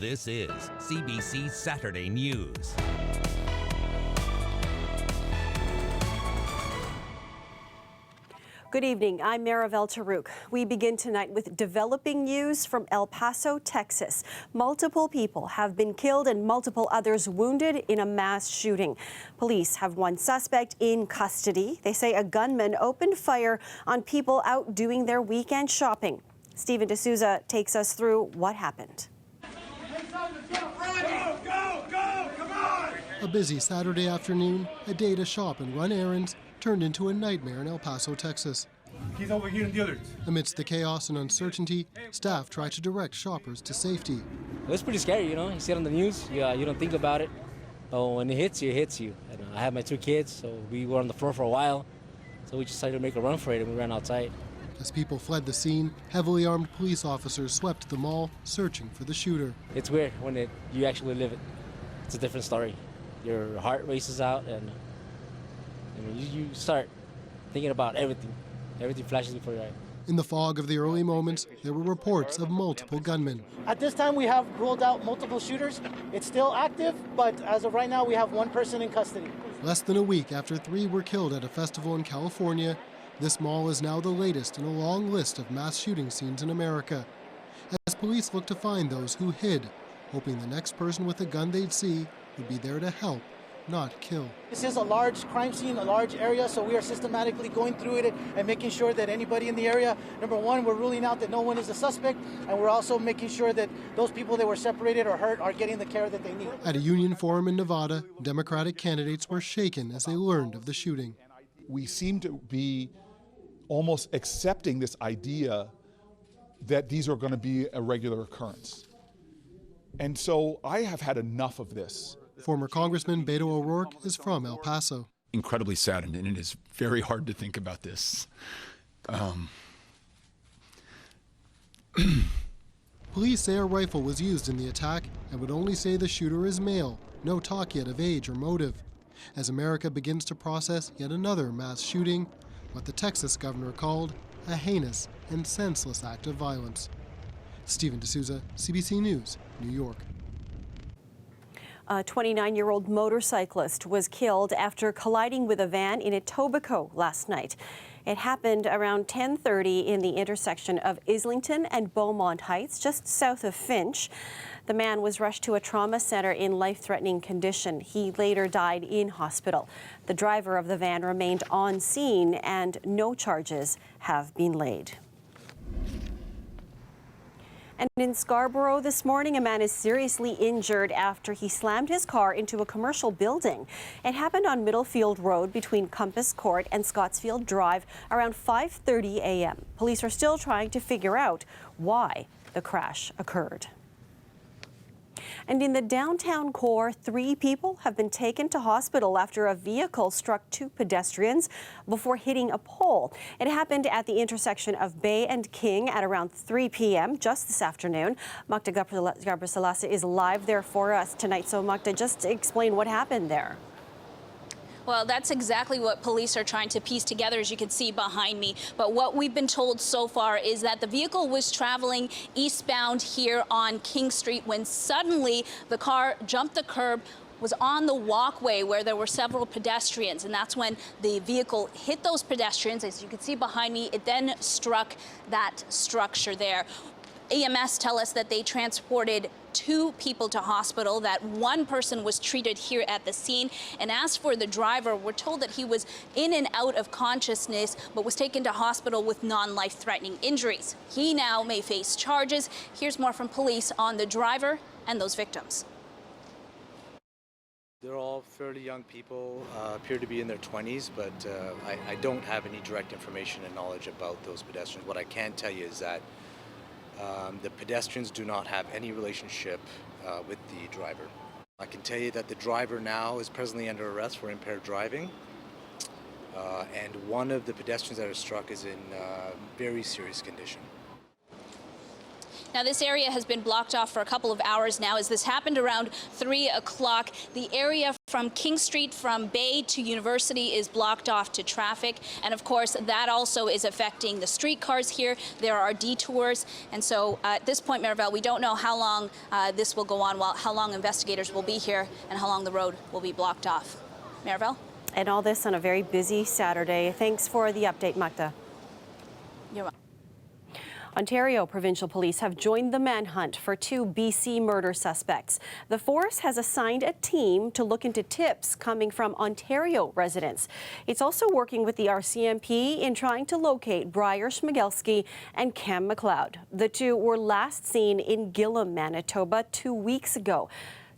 This is CBC Saturday News. Good evening, I'm Marivelle Tarouk. We begin tonight with developing news from El Paso, Texas. Multiple people have been killed and multiple others wounded in a mass shooting. Police have one suspect in custody. They say a gunman opened fire on people out doing their weekend shopping. Stephen D'Souza takes us through what happened. A busy Saturday afternoon, a day to shop and run errands, turned into a nightmare in El Paso, Texas. He's over here in the others. Amidst the chaos and uncertainty, staff try to direct shoppers to safety. It was pretty scary, you know. You see it on the news, you don't think about it. But when it hits you, it hits you. And I have my two kids, so we were on the floor for a while. So we decided to make a run for it, and we ran outside. As people fled the scene, heavily armed police officers swept the mall, searching for the shooter. It's weird when you actually live it. It's a different story. Your heart races out, and you start thinking about everything. Everything flashes before your eyes. In the fog of the early moments, there were reports of multiple gunmen. At this time, we have ruled out multiple shooters. It's still active, but as of right now, we have one person in custody. Less than a week after 3 were killed at a festival in California, this mall is now the latest in a long list of mass shooting scenes in America. As police look to find those who hid, hoping the next person with a gun they'd see would be there to help, not kill. This is a large crime scene, a large area, so we are systematically going through it and making sure that anybody in the area, number one, we're ruling out that no one is a suspect, and we're also making sure that those people that were separated or hurt are getting the care that they need. At a union forum in Nevada, Democratic candidates were shaken as they learned of the shooting. We seem to be almost accepting this idea that these are going to be a regular occurrence. And so I have had enough of this. Former Congressman Beto O'Rourke is from El Paso. Incredibly saddened, and it is very hard to think about this. Police say a rifle was used in the attack and would only say the shooter is male. No talk yet of age or motive. As America begins to process yet another mass shooting, what the Texas governor called a heinous and senseless act of violence. Stephen D'Souza, CBC News, New York. A 29-year-old motorcyclist was killed after colliding with a van in Etobicoke last night. It happened around 10:30 in the intersection of Islington and Beaumont Heights, just south of Finch. The man was rushed to a trauma center in life-threatening condition. He later died in hospital. The driver of the van remained on scene, and no charges have been laid. And in Scarborough this morning, a man is seriously injured after he slammed his car into a commercial building. It happened on Middlefield Road between Compass Court and Scottsfield Drive around 5:30 a.m. Police are still trying to figure out why the crash occurred. And in the downtown core, 3 people have been taken to hospital after a vehicle struck 2 pedestrians before hitting a pole. It happened at the intersection of Bay and King at around 3 p.m. just this afternoon. Magda Gabrisalasa is live there for us tonight. So Magda, just explain what happened there. Well, that's exactly what police are trying to piece together, as you can see behind me. But what we've been told so far is that the vehicle was traveling eastbound here on King Street when suddenly the car jumped the curb, was on the walkway where there were several pedestrians, and that's when the vehicle hit those pedestrians. As you can see behind me, it then struck that structure there. EMS tell us that they transported 2 people to hospital, that 1 person was treated here at the scene. And as for the driver, we're told that he was in and out of consciousness, but was taken to hospital with non-life-threatening injuries. He now may face charges. Here's more from police on the driver and those victims. They're all fairly young people, appear to be in their 20s, but I don't have any direct information and knowledge about those pedestrians. What I can tell you is that the pedestrians do not have any relationship with the driver. I can tell you that the driver now is presently under arrest for impaired driving, and one of the pedestrians that are struck is in very serious condition. Now, this area has been blocked off for a couple of hours now as this happened around 3 o'clock. The area From King Street from Bay to University is blocked off to traffic. And of course, that also is affecting the streetcars here. There are detours. And so at this point, Maribel, we don't know how long this will go on, how long investigators will be here and how long the road will be blocked off. Maribel? And all this on a very busy Saturday. Thanks for the update, Magda. You're welcome. Ontario Provincial Police have joined the manhunt for 2 BC murder suspects. The force has assigned a team to look into tips coming from Ontario residents. It's also working with the RCMP in trying to locate Briar Schmigelski and Cam McLeod. The 2 were last seen in Gillam, Manitoba 2 weeks ago.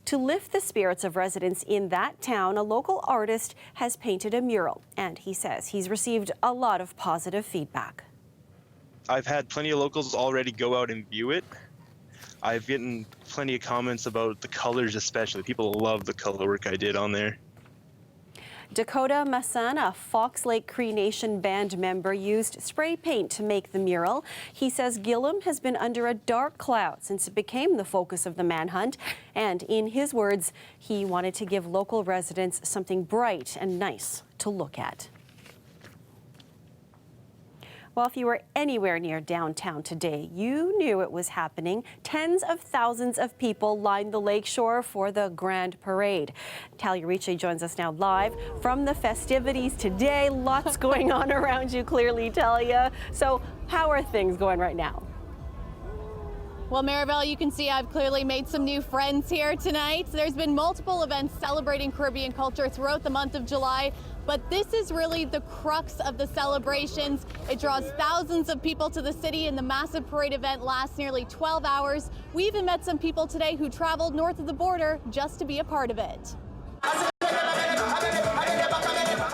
To lift the spirits of residents in that town, a local artist has painted a mural, and he says he's received a lot of positive feedback. I've had plenty of locals already go out and view it. I've gotten plenty of comments about the colors especially. People love the color work I did on there. Dakota Masson, a Fox Lake Cree Nation band member, used spray paint to make the mural. He says Gillam has been under a dark cloud since it became the focus of the manhunt. And in his words, he wanted to give local residents something bright and nice to look at. Well, if you were anywhere near downtown today, you knew it was happening. Tens of thousands of people lined the lakeshore for the Grand Parade. Talia Ricci joins us now live from the festivities today. Lots going on around you, clearly, Talia. So how are things going right now? Well, Maribel, you can see I've clearly made some new friends here tonight. There's been multiple events celebrating Caribbean culture throughout the month of July, but this is really the crux of the celebrations. It draws thousands of people to the city, and the massive parade event lasts nearly 12 hours. We even met some people today who traveled north of the border just to be a part of it.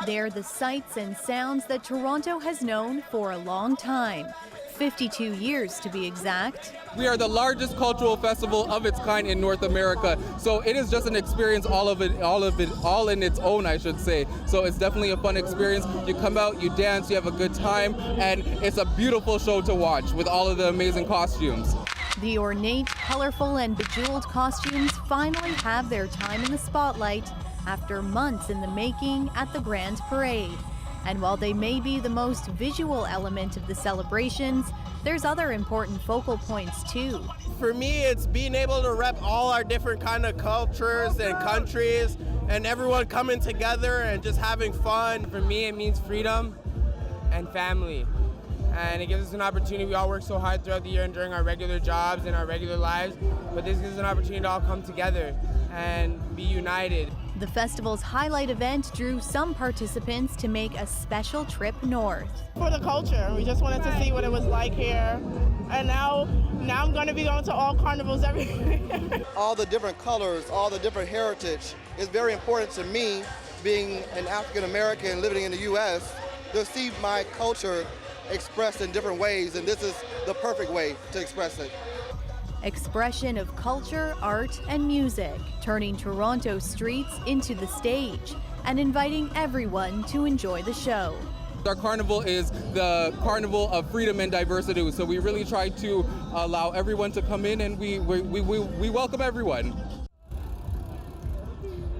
They're the sights and sounds that Toronto has known for a long time. 52 years to be exact. We are the largest cultural festival of its kind in North America, so it is just an experience, all in its own, I should say. So it's definitely a fun experience. You come out, you dance, you have a good time, and it's a beautiful show to watch with all of the amazing costumes. The ornate, colorful, and bejeweled costumes finally have their time in the spotlight after months in the making at the Grand Parade. And while they may be the most visual element of the celebrations, there's other important focal points too. For me, it's being able to rep all our different kind of cultures and countries and everyone coming together and just having fun. For me, it means freedom and family. And it gives us an opportunity. We all work so hard throughout the year and during our regular jobs and our regular lives, but this gives us an opportunity to all come together and be united. The festival's highlight event drew some participants to make a special trip north. For the culture, we just wanted to see what it was like here. And now I'm going to be going to all carnivals everywhere. All the different colors, all the different heritage is very important to me, being an African American living in the U.S., to see my culture expressed in different ways, and this is the perfect way to express it. Expression of culture, art, and music, turning Toronto streets into the stage and inviting everyone to enjoy the show. Our carnival is the carnival of freedom and diversity, so we really try to allow everyone to come in, and we welcome everyone.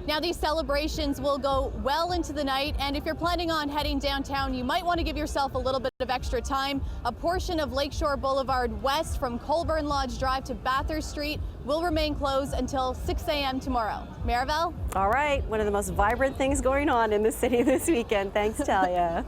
Now, these celebrations will go well into the night, and if you're planning on heading downtown, you might want to give yourself a little bit of extra time. A portion of Lakeshore Boulevard west from Colburn Lodge Drive to Bathurst Street will remain closed until 6 a.m. tomorrow. Maribel? All right, one of the most vibrant things going on in the city this weekend. Thanks, Talia.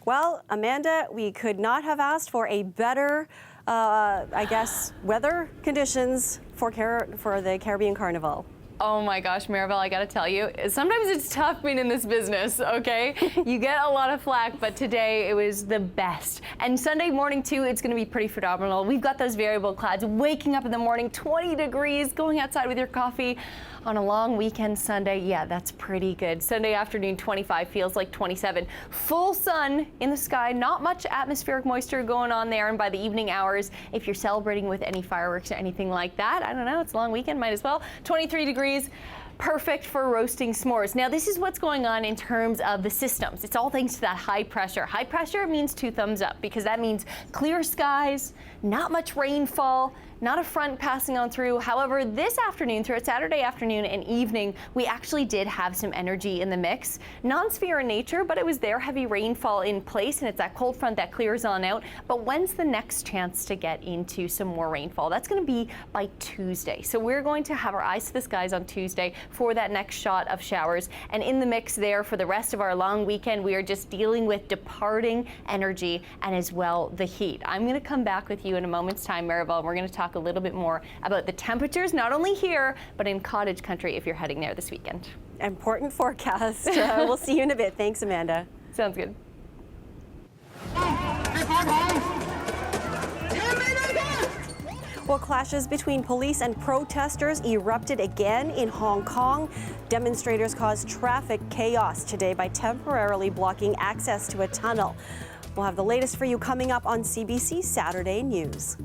Well, Amanda, we could not have asked for a better, I guess, weather conditions for the Caribbean Carnival. Oh my gosh, Maribel, I gotta tell you, sometimes it's tough being in this business, okay? You get a lot of flack, but today it was the best. And Sunday morning too, it's gonna be pretty phenomenal. We've got those variable clouds, waking up in the morning, 20 degrees, going outside with your coffee on a long weekend Sunday. Yeah, that's pretty good. Sunday afternoon, 25, feels like 27. Full sun in the sky, not much atmospheric moisture going on there. And by the evening hours, if you're celebrating with any fireworks or anything like that, I don't know, it's a long weekend, might as well. 23 degrees. perfect for roasting s'mores. Now, this is what's going on in terms of the systems. It's all thanks to that high pressure. High pressure means 2 thumbs up because that means clear skies, not much rainfall, not a front passing on through. However, this afternoon, throughout Saturday afternoon and evening, we actually did have some energy in the mix. Non-severe in nature, but it was there, heavy rainfall in place, and it's that cold front that clears on out. But when's the next chance to get into some more rainfall? That's going to be by Tuesday. So we're going to have our eyes to the skies on Tuesday for that next shot of showers. And in the mix there for the rest of our long weekend, we are just dealing with departing energy and as well the heat. I'm going to come back with you in a moment's time, Maribel, and we're going to talk a little bit more about the temperatures, not only here, but in cottage country if you're heading there this weekend. Important forecast. We'll see you in a bit. Thanks, Amanda. Sounds good. Well, clashes between police and protesters erupted again in Hong Kong. Demonstrators caused traffic chaos today by temporarily blocking access to a tunnel. We'll have the latest for you coming up on CBC Saturday News.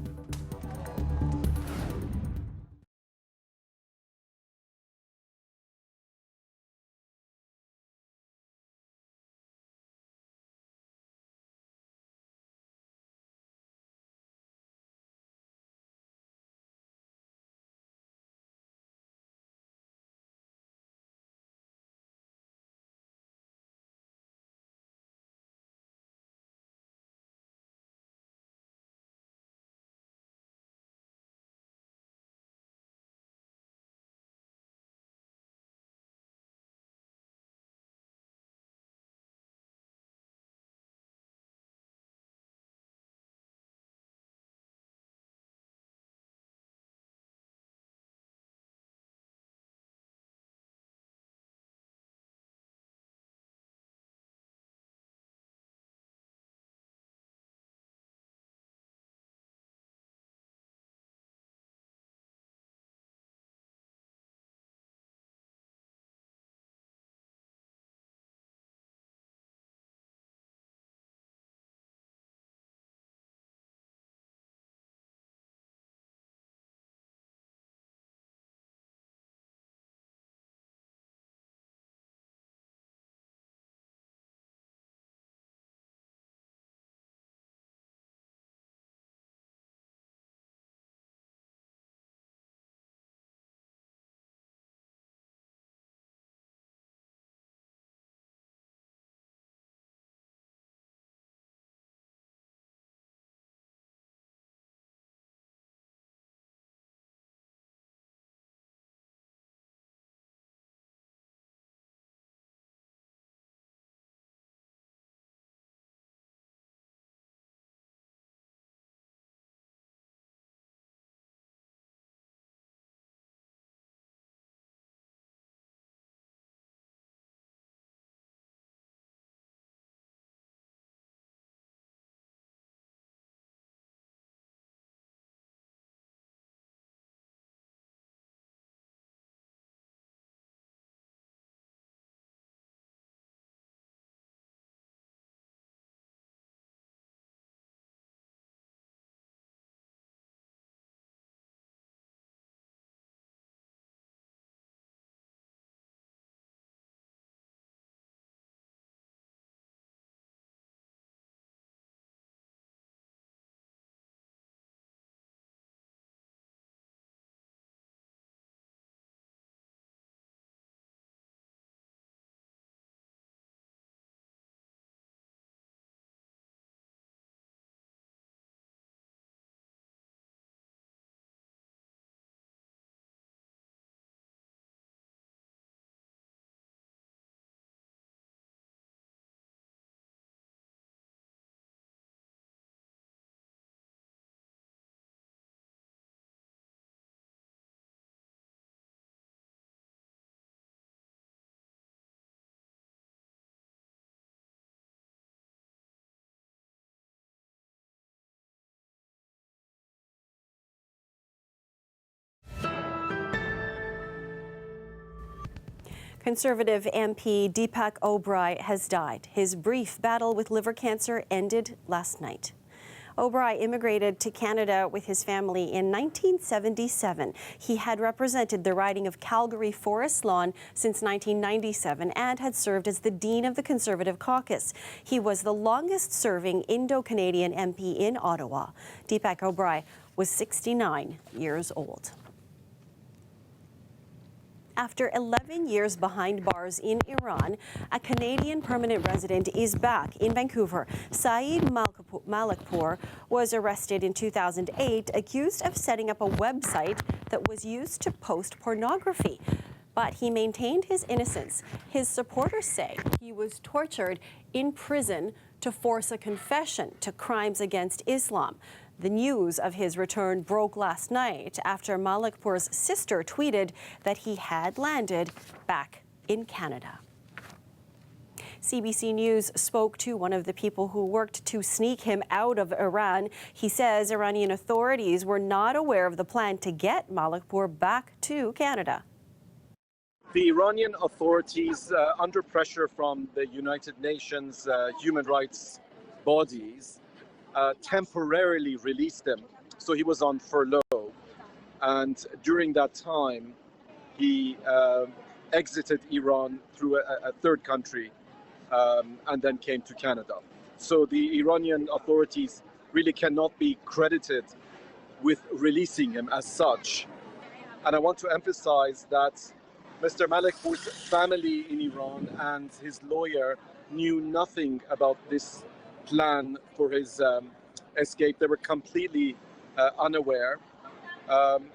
Conservative MP Deepak Oberoi has died. His brief battle with liver cancer ended last night. O'Brien immigrated to Canada with his family in 1977. He had represented the riding of Calgary Forest Lawn since 1997 and had served as the Dean of the Conservative Caucus. He was the longest-serving Indo-Canadian MP in Ottawa. Deepak O'Brien was 69 years old. After 11 years behind bars in Iran, a Canadian permanent resident is back in Vancouver. Saeed Malikpour was arrested in 2008, accused of setting up a website that was used to post pornography. But he maintained his innocence. His supporters say he was tortured in prison to force a confession to crimes against Islam. The news of his return broke last night after Malikpour's sister tweeted that he had landed back in Canada. CBC News spoke to one of the people who worked to sneak him out of Iran. He says Iranian authorities were not aware of the plan to get Malikpour back to Canada. The Iranian authorities, under pressure from the United Nations human rights bodies, temporarily released him. So he was on furlough. And during that time, he exited Iran through a third country and then came to Canada. So the Iranian authorities really cannot be credited with releasing him as such. And I want to emphasize that Mr. Malikpour's family in Iran and his lawyer knew nothing about this plan for his escape. They were completely unaware,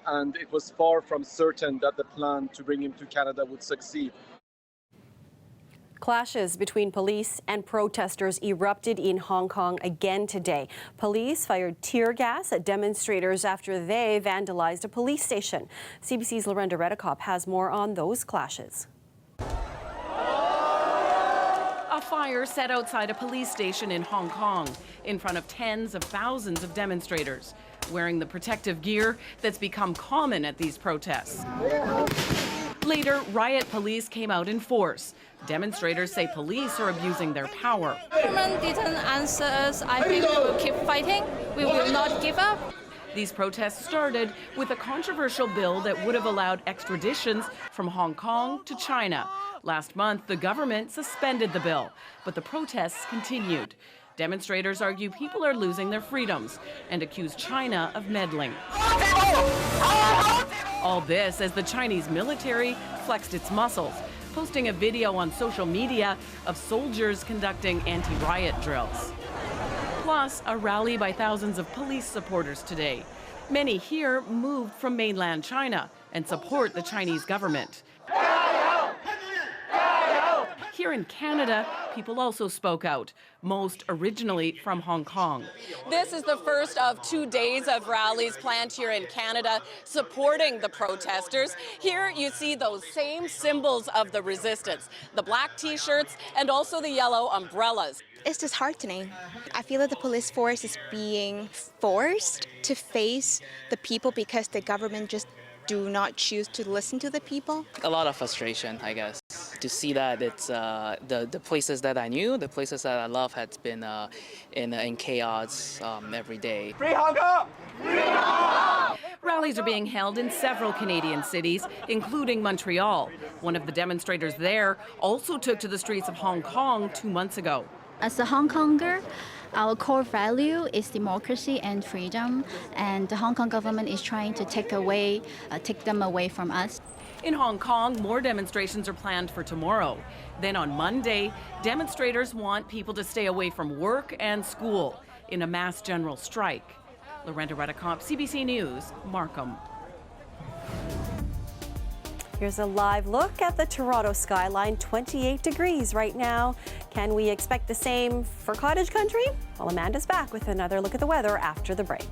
and it was far from certain that the plan to bring him to Canada would succeed. Clashes between police and protesters erupted in Hong Kong again today. Police fired tear gas at demonstrators after they vandalized a police station. CBC's Lorenda Redekop has more on those clashes. A fire set outside a police station in Hong Kong in front of tens of thousands of demonstrators wearing the protective gear that's become common at these protests. Later, riot police came out in force. Demonstrators say police are abusing their power. Government didn't answer us. I think we will keep fighting. We will not give up. These protests started with a controversial bill that would have allowed extraditions from Hong Kong to China. Last month, the government suspended the bill, but the protests continued. Demonstrators argue people are losing their freedoms and accuse China of meddling. All this as the Chinese military flexed its muscles, posting a video on social media of soldiers conducting anti-riot drills. Plus, a rally by thousands of police supporters today. Many here moved from mainland China and support the Chinese government. Here in Canada, people also spoke out, most originally from Hong Kong. This is the first of 2 days of rallies planned here in Canada supporting the protesters. Here you see those same symbols of the resistance, the black T-shirts and also the yellow umbrellas. It's disheartening. I feel that the police force is being forced to face the people because the government just do not choose to listen to the people. A lot of frustration, I guess. To see that it's the places that I knew, the places that I love had been in chaos every day. Free Hong Kong! Free Hong Kong! Rallies are being held in several Canadian cities, including Montreal. One of the demonstrators there also took to the streets of Hong Kong 2 months ago. As a Hong Konger, our core value is democracy and freedom, and the Hong Kong government is trying to take them away from us. In Hong Kong, more demonstrations are planned for tomorrow. Then on Monday, demonstrators want people to stay away from work and school in a mass general strike. Lorenda Redekop, CBC News, Markham. Here's a live look at the Toronto skyline, 28 degrees right now. Can we expect the same for cottage country? Well, Amanda's back with another look at the weather after the break.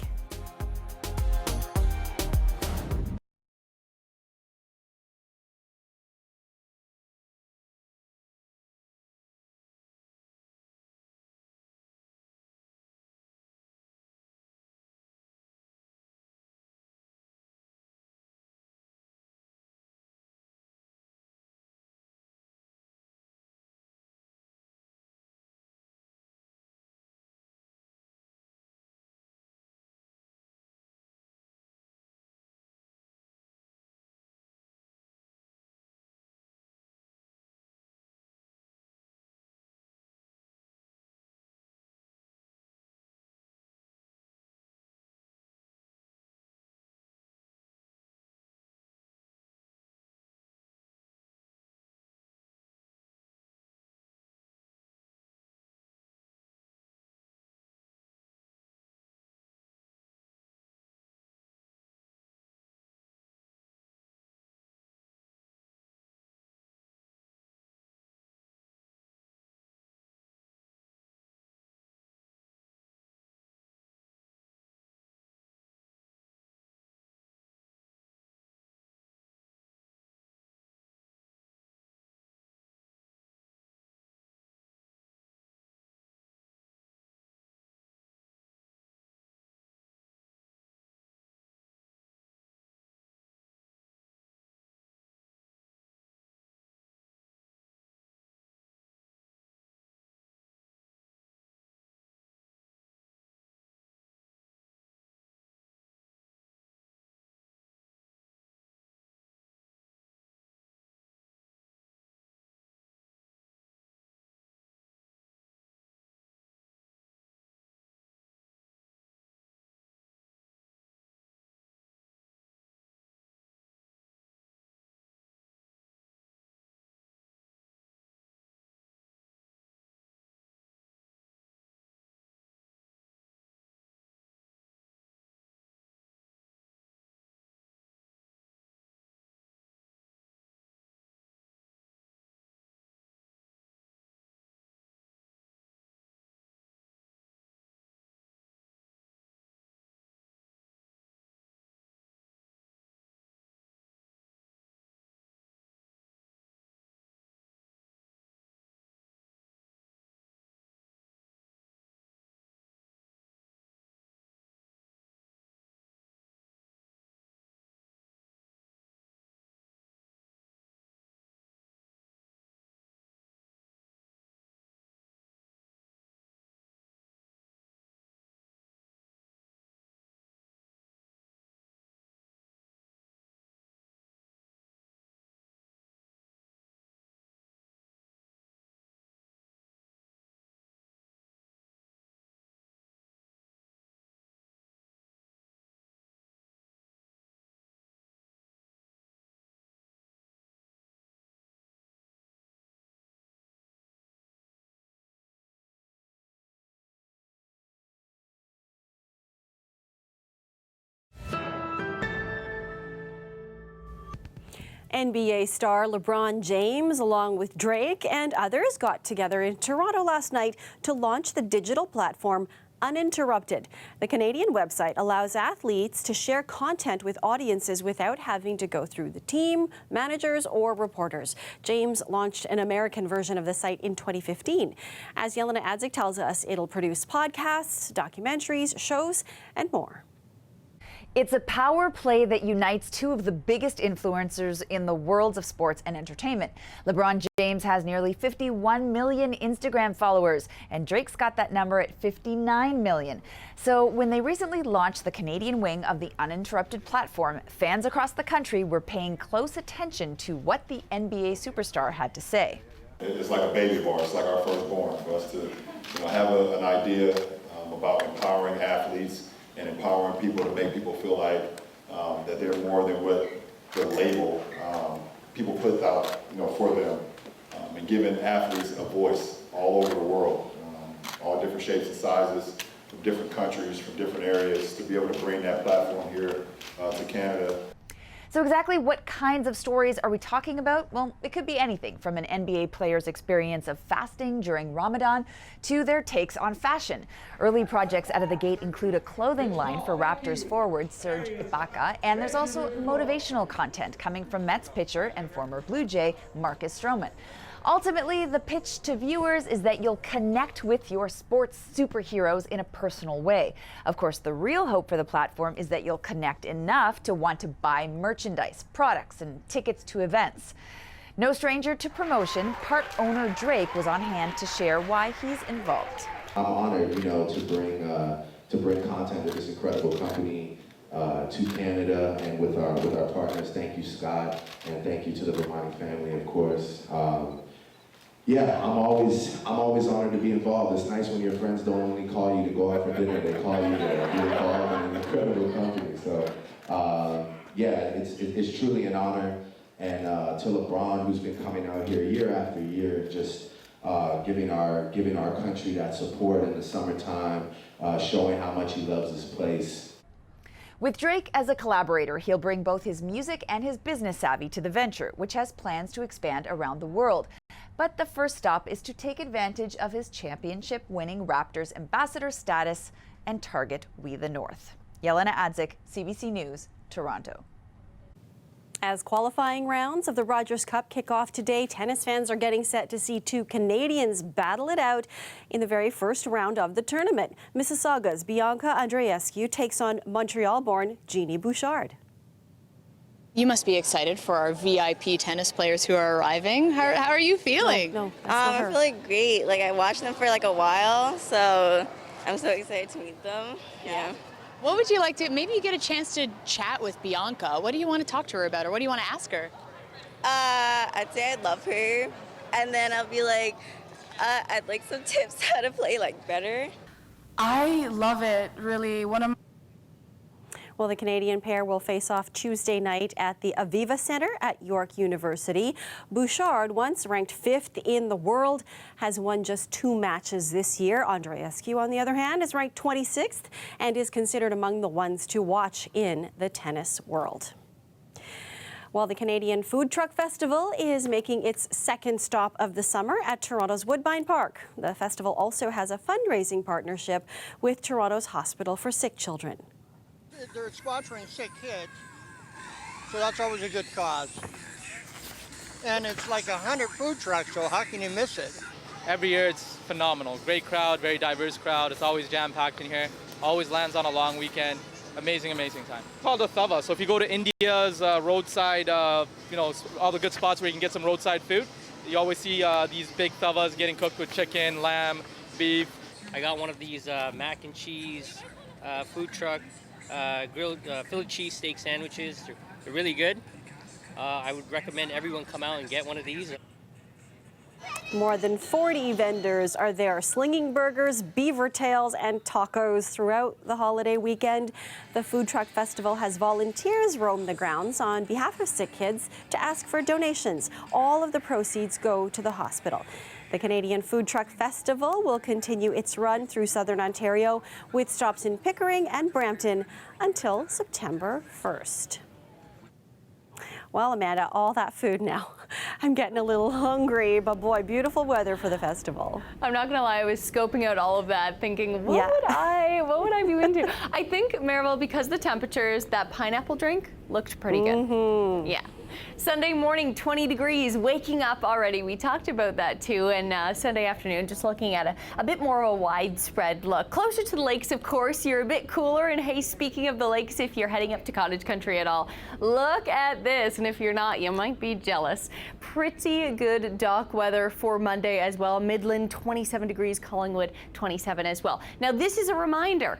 NBA star LeBron James, along with Drake and others, got together in Toronto last night to launch the digital platform Uninterrupted. The Canadian website allows athletes to share content with audiences without having to go through the team, managers, or reporters. James launched an American version of the site in 2015. As Yelena Adzik tells us, it'll produce podcasts, documentaries, shows, and more. It's a power play that unites two of the biggest influencers in the worlds of sports and entertainment. LeBron James has nearly 51 million Instagram followers, and Drake's got that number at 59 million. So when they recently launched the Canadian wing of the Uninterrupted platform, fans across the country were paying close attention to what the NBA superstar had to say. It's like a baby bar. It's like our firstborn for us to have an idea about empowering athletes and empowering people to make people feel like that they're more than what the label people put out, for them, and giving athletes a voice all over the world, all different shapes and sizes, from different countries, from different areas, to be able to bring that platform here to Canada. So exactly what kinds of stories are we talking about? Well, it could be anything from an NBA player's experience of fasting during Ramadan to their takes on fashion. Early projects out of the gate include a clothing line for Raptors forward Serge Ibaka, and there's also motivational content coming from Mets pitcher and former Blue Jay Marcus Stroman. Ultimately, the pitch to viewers is that you'll connect with your sports superheroes in a personal way. Of course, the real hope for the platform is that you'll connect enough to want to buy merchandise, products, and tickets to events. No stranger to promotion, part owner Drake was on hand to share why he's involved. I'm honored, to bring content with this incredible company to Canada and with our partners. Thank you, Scott, and thank you to the Romani family, of course. Yeah, I'm always honored to be involved. It's nice when your friends don't only call you to go out for dinner, they call you to be involved in an incredible company. So, yeah, it's truly an honor. And to LeBron, who's been coming out here year after year, just giving our country that support in the summertime, showing how much he loves this place. With Drake as a collaborator, he'll bring both his music and his business savvy to the venture, which has plans to expand around the world. But the first stop is to take advantage of his championship-winning Raptors ambassador status and target We the North. Yelena Adzik, CBC News, Toronto. As qualifying rounds of the Rogers Cup kick off today, tennis fans are getting set to see two Canadians battle it out in the very first round of the tournament. Mississauga's Bianca Andreescu takes on Montreal-born Jeannie Bouchard. You must be excited for our VIP tennis players who are arriving. How are you feeling? No, that's not her. I'm feeling great. I watched them for a while, so I'm so excited to meet them. Yeah. What would you like to, maybe you get a chance to chat with Bianca. What do you want to talk to her about, or what do you want to ask her? I'd say I love her, and then I'll be like, I'd like some tips how to play better. I love it, really. Well, the Canadian pair will face off Tuesday night at the Aviva Centre at York University. Bouchard, once ranked 5th in the world, has won just 2 matches this year. Andreescu, on the other hand, is ranked 26th and is considered among the ones to watch in the tennis world. Well, the Canadian Food Truck Festival is making its second stop of the summer at Toronto's Woodbine Park. The festival also has a fundraising partnership with Toronto's Hospital for Sick Children. They're sponsoring sick kids, so that's always a good cause. And it's 100 food trucks, so how can you miss it? Every year it's phenomenal. Great crowd, very diverse crowd. It's always jam-packed in here. Always lands on a long weekend. Amazing, amazing time. It's called a thava. So if you go to India's roadside, all the good spots where you can get some roadside food, you always see these big thavas getting cooked with chicken, lamb, beef. I got one of these mac and cheese food truck grilled Philly cheesesteak sandwiches. They're really good. I would recommend everyone come out and get one of these. More than 40 vendors are there, slinging burgers, beaver tails, and tacos throughout the holiday weekend. The Food Truck Festival has volunteers roam the grounds on behalf of sick kids to ask for donations. All of the proceeds go to the hospital. The Canadian Food Truck Festival will continue its run through southern Ontario with stops in Pickering and Brampton until September 1st. Well, Amanda, all that food now. I'm getting a little hungry, but boy, beautiful weather for the festival. I'm not gonna lie, I was scoping out all of that, thinking, what would I be into? I think, Maribel, because the temperatures, that pineapple drink looked pretty good. Yeah. Sunday morning, 20 degrees, waking up already. We talked about that too. And Sunday afternoon, just looking at a bit more of a widespread look. Closer to the lakes, of course, you're a bit cooler. And hey, speaking of the lakes, if you're heading up to cottage country at all, look at this. And if you're not, you might be jealous. Pretty good dock weather for Monday as well. Midland, 27 degrees, Collingwood, 27 as well. Now, this is a reminder.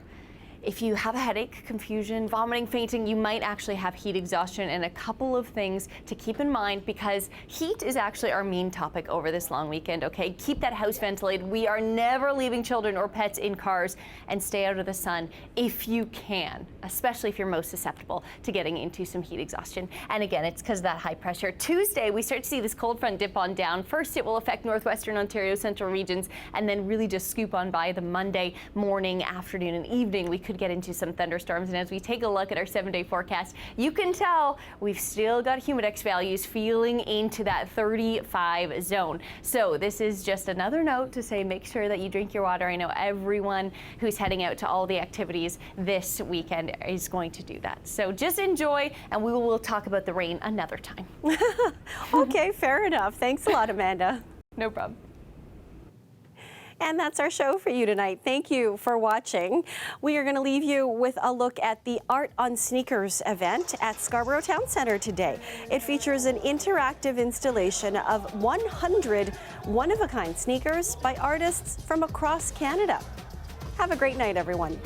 If you have a headache, confusion, vomiting, fainting, you might actually have heat exhaustion, and a couple of things to keep in mind because heat is actually our main topic over this long weekend, okay? Keep that house ventilated. We are never leaving children or pets in cars, and stay out of the sun if you can, especially if you're most susceptible to getting into some heat exhaustion. And again, it's because of that high pressure. Tuesday, we start to see this cold front dip on down. First, it will affect northwestern Ontario, central regions, and then really just scoop on by the Monday morning, afternoon, and evening. We could get into some thunderstorms, and as we take a look at our 7-day forecast, you can tell we've still got humidex values feeling into that 35 zone. So this is just another note to say make sure that you drink your water. I know everyone who's heading out to all the activities this weekend is going to do that. So just enjoy, and we will talk about the rain another time. Okay, fair enough. Thanks a lot, Amanda. No problem. And that's our show for you tonight. Thank you for watching. We are going to leave you with a look at the Art on Sneakers event at Scarborough Town Centre today. It features an interactive installation of 100 one-of-a-kind sneakers by artists from across Canada. Have a great night, everyone.